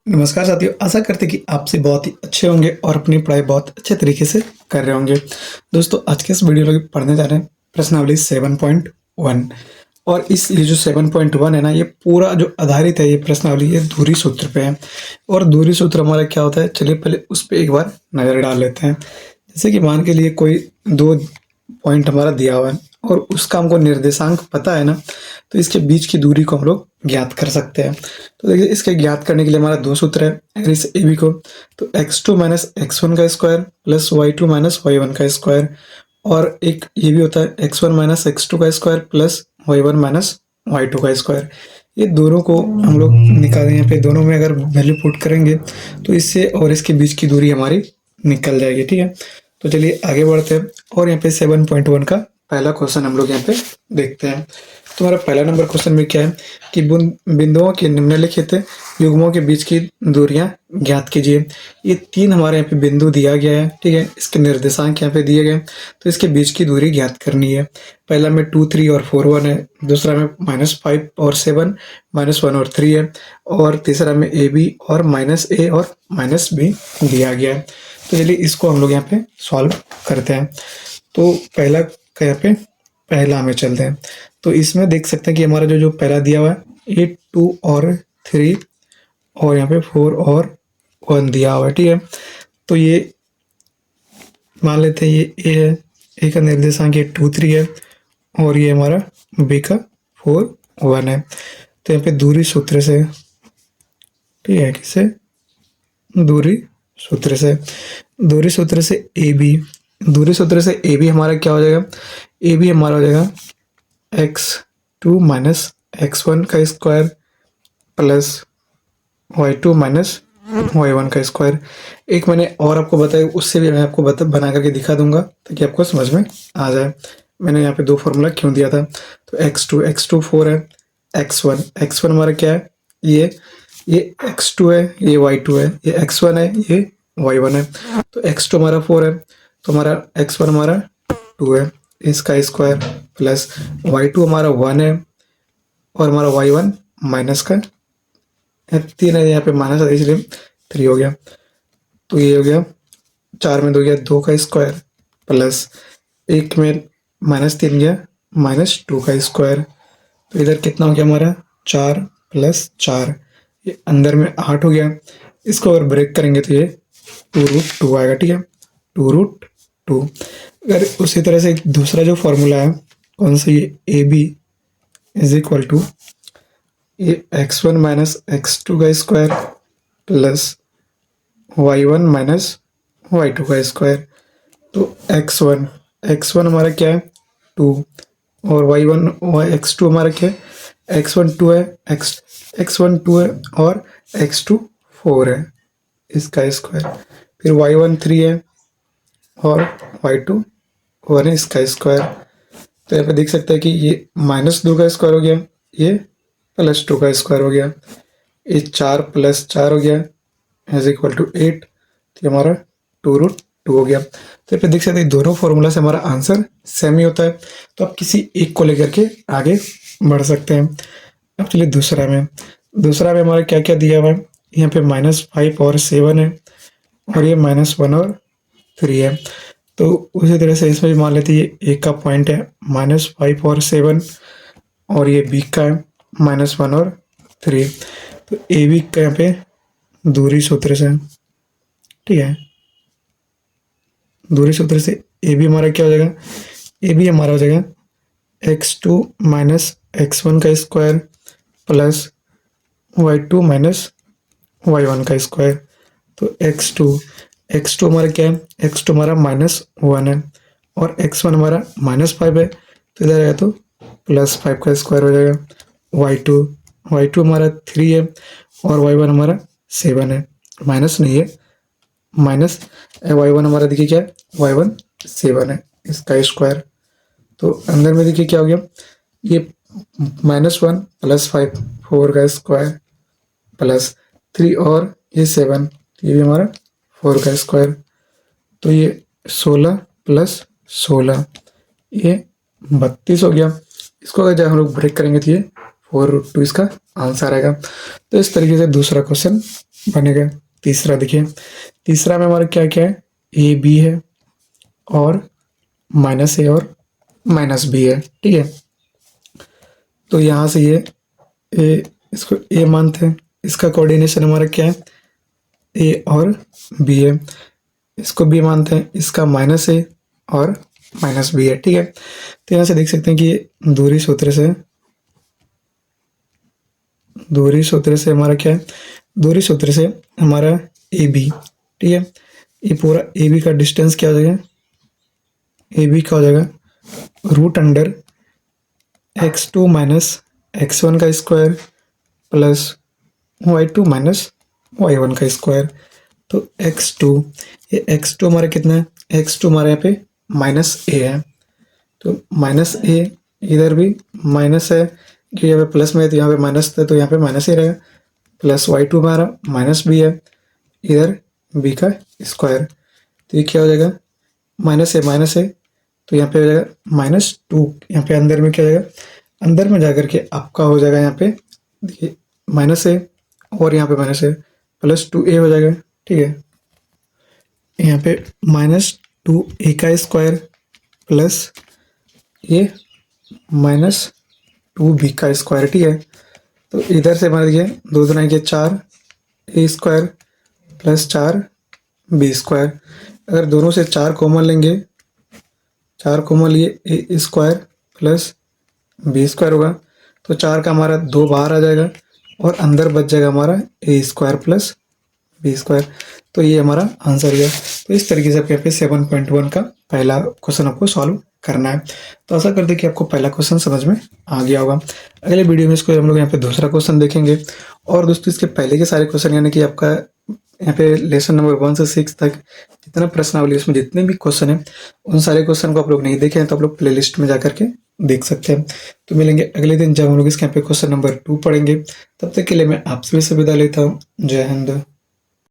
नमस्कार साथियों, आशा करते हैं कि आप से बहुत ही अच्छे होंगे और अपनी पढ़ाई बहुत अच्छे तरीके से कर रहे होंगे। दोस्तों, आज के इस वीडियो में पढ़ने जा रहे हैं प्रश्नावली 7.1 और ये जो 7.1 है ना, ये पूरा जो आधारित है ये प्रश्नावली ये धुरी सूत्र पे है। और धुरी सूत्र हमारा क्या होता है, चलिए पहले उस पे एक बार नज़र डाल लेते हैं। जैसे कि मान के लिए कोई 2 पॉइंट हमारा दिया हुआ है और उसका हमको निर्देशांक पता है ना, तो इसके बीच की दूरी को हम लोग ज्ञात कर सकते हैं। तो देखिए, इसके ज्ञात करने के लिए हमारा 2 सूत्र है। अगर इस ए बी को तो x2 माइनस x1 का square plus y2 minus y1 का स्क्वायर, और एक ये भी होता है x1 माइनस x2 का square plus y1 minus y2 का स्क्वायर। ये दोनों को हम लोग निकालें, यहाँ पे दोनों में अगर वैल्यू पुट करेंगे तो इससे और इसके बीच की दूरी हमारी निकल जाएगी। ठीक है, तो चलिए आगे बढ़ते हैं और यहाँ पे 7.1 का पहला क्वेश्चन हम लोग यहाँ पे देखते हैं। तो हमारा पहला नंबर क्वेश्चन में क्या है कि बिंदुओं के निम्नलिखित युग्मों के बीच की दूरियां ज्ञात कीजिए। ये 3 हमारे यहाँ पे बिंदु दिया गया है। ठीक है, इसके निर्देशांक यहाँ पे दिए गए, तो इसके बीच की दूरी ज्ञात करनी है। पहला में 2, 3 और 4, 1 है। दूसरा में -5 और 7, -1 और 3 है। और तीसरा में ए बी और -a और -b दिया गया है। तो चलिए इसको हम लोग यहाँ पे सॉल्व करते हैं। तो पहला यहाँ पे पहला में चलते हैं। तो इसमें देख सकते हैं कि हमारा जो पहला दिया हुआ है ये 2 और 3 और यहाँ पे 4 और 1 दिया हुआ है। ठीक है, तो ये मान लेते हैं ये ए है, ए का निर्देशांक ये 2, 3 है और ये हमारा बी का 4, 1 है। तो यहाँ पे दूरी सूत्र से, ठीक है, किसे दूरी सूत्र से, दूरी सूत्र से ए बी, दूरी सूत्र से ए बी हमारा क्या हो जाएगा, ए बी हमारा हो जाएगा x2 माइनस x1 का square plus y2 minus y1 का स्क्वायर। एक मैंने और आपको बताया, उससे भी मैं आपको बना करके दिखा दूंगा ताकि आपको समझ में आ जाए। मैंने यहाँ पे 2 फॉर्मूला क्यों दिया था। तो x2 4 है, x1 हमारा क्या है, ये x2 है, ये y2 है, ये x1 है, ये y1 है। तो x2 हमारा 4 है, तो हमारा x1 हमारा 2 है, इसका स्क्वायर प्लस y2 हमारा 1 है और हमारा y1 माइनस का 3 है, यहाँ पे माइनस है इसलिए 3 हो गया। तो ये हो गया 4 में 2 गया 2 का स्क्वायर प्लस 1 में -3 गया -2 का स्क्वायर। तो इधर कितना हो गया हमारा 4 + 4, ये अंदर में 8 हो गया। इसको अगर ब्रेक करेंगे तो ये 2√2 आएगा। ठीक है, 2√2। अगर उसी तरह से दूसरा जो फॉर्मूला है कौन सा, ये A B is equal to ये x1 माइनस x2 का square plus y1 minus y2 का स्क्वायर। तो x1 हमारा क्या है 2 और x2 हमारा क्या है, x1 2 है, x1 2 है और x2 4 है, इसका स्क्वायर। फिर y1 3 है और y2 1 है, इसका स्क्वायर। तो यहाँ पे देख सकते हैं कि ये -2 का स्क्वायर हो गया, ये +2 का स्क्वायर हो गया, ये 4 + 4 हो गया इज इक्वल टू 8। तो हमारा 2√2 हो गया। तो यहाँ पे देख सकते हैं दोनों फॉर्मूला से हमारा आंसर सेम ही होता है। तो आप किसी एक को लेकर के आगे बढ़ सकते हैं। अब चलिए दूसरा में हमारा क्या क्या दिया हुआ है, यहाँ पे -5 और 7 है और ये -1 और 3 है। तो उसी तरह से इसमें भी मान लेते हैं ये ए का पॉइंट है -5 और 7 और ये बी का है -1 और 3। तो ए बी का यहाँ पे दूरी सूत्र से, ठीक है, दूरी सूत्र से ए बी हमारा क्या हो जाएगा, ए बी हमारा हो जाएगा x2 माइनस x1 का square plus y2 minus y1 का स्क्वायर। तो x2 हमारा क्या है, x2 हमारा -1 है और x1 हमारा -5 है, तो इधर आएगा तो +5 का स्क्वायर हो जाएगा। y2 हमारा 3 है और y1 हमारा 7 है, माइनस नहीं है, माइनस y1 हमारा देखिए क्या है, y1 7 है, इसका स्क्वायर। तो अंदर में देखिए क्या हो गया, ये -1 + 5 4 का स्क्वायर प्लस 3 और ये 7, ये भी हमारा 4 का स्क्वायर। तो ये 16 + 16 ये 32 हो गया। इसको अगर जब हम लोग ब्रेक करेंगे तो ये 4√2 इसका आंसर आएगा। तो इस तरीके से दूसरा क्वेश्चन बनेगा। तीसरा देखिए, तीसरा में हमारा क्या क्या है, ए बी है और माइनस ए और माइनस बी है, ठीक है। तो यहाँ से ये ए, इसको ए मानते हैं, इसका कोऑर्डिनेशन हमारा क्या है, ए और बी है। इसको बी मानते हैं, इसका माइनस ए और माइनस बी है, ठीक है। तो यहाँ से देख सकते हैं कि दूरी सूत्र से हमारा क्या है, दूरी सूत्र से हमारा ए बी, ठीक है। ये पूरा ए बी का डिस्टेंस क्या हो जाएगा, ए बी का हो जाएगा root under x2 minus x1 का square plus y2 minus y1 का स्क्वायर। तो x2, ये x2 हमारा कितना है, x2 हमारे यहाँ पे माइनस ए है, तो माइनस ए, इधर भी माइनस है कि यहाँ पे प्लस में है तो यहाँ पे माइनस है, तो यहाँ पे माइनस ही रहेगा, प्लस y2 हमारा माइनस बी है, इधर बी का स्क्वायर। तो ये क्या हो जाएगा, माइनस है तो यहाँ पे हो जाएगा -2, यहाँ पे अंदर में क्या हो जाएगा, अंदर में जाकर के आपका हो जाएगा यहाँ पे देखिए माइनस है और यहाँ पे माइनस है, +2a हो जाएगा, ठीक है। यहाँ पे -2a का स्क्वायर प्लस ये -2b का स्क्वायर, ठीक है। तो इधर से हमारे देखिए 2 दूना के 4 a square plus 4b square. अगर दोनों से 4 कॉमन लेंगे, 4 कॉमन लिए ए स्क्वायर प्लस बी स्क्वायर होगा, तो 4 का हमारा 2 बाहर आ जाएगा और अंदर बच जाएगा हमारा ए स्क्वायर प्लस बी स्क्वायर। तो ये हमारा आंसर है। तो इस तरीके से आपके यहाँ पे 7.1 का पहला क्वेश्चन आपको सॉल्व करना है। तो आशा करते हैं कि आपको पहला क्वेश्चन समझ में आ गया होगा। अगले वीडियो में इसको हम लोग यहाँ पे दूसरा क्वेश्चन देखेंगे। और दोस्तों इसके पहले के सारे क्वेश्चन यानी कि आपका यहाँ पे लेसन नंबर 1 से 6 तक जितना प्रश्नावली उसमें जितने भी क्वेश्चन हैं उन सारे क्वेश्चन को आप लोग नहीं देखे हैं तो आप लोग प्लेलिस्ट में जाकर के देख सकते हैं। तो मिलेंगे अगले दिन जब हम लोग इसके यहाँ पे क्वेश्चन नंबर 2 पढ़ेंगे। तब तक के लिए मैं आपसे भी विदा लेता हूँ। जय हिंद।